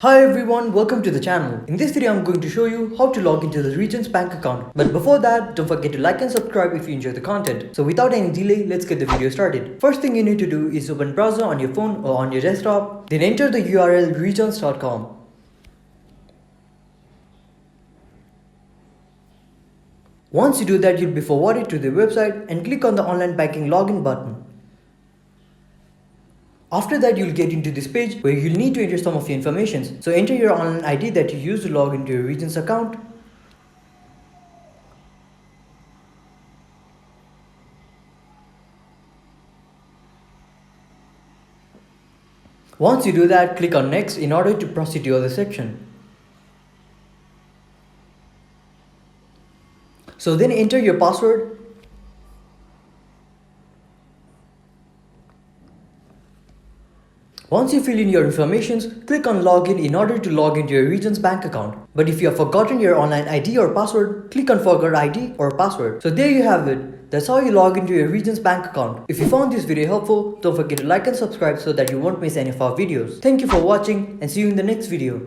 Hi everyone, welcome to the channel. In this video, I'm going to show you how to log into the region's bank account. But before that, don't forget to like and subscribe if you enjoy the content. So without any delay, let's get the video started. First thing you need to do is open browser on your phone or on your desktop. Then enter the URL regions.com. Once you do that, you'll be forwarded to the website and click on the online banking login button. After that, you'll get into this page where you'll need to enter some of your information. So enter your online ID that you use to log into your region's account. Once you do that, click on next in order to proceed to the other section. So then enter your password. Once you fill in your information, click on login in order to log into your region's bank account. But if you have forgotten your online ID or password, click on forgot ID or password. So there you have it. That's how you log into your region's bank account. If you found this video helpful, don't forget to like and subscribe so that you won't miss any of our videos. Thank you for watching and see you in the next video.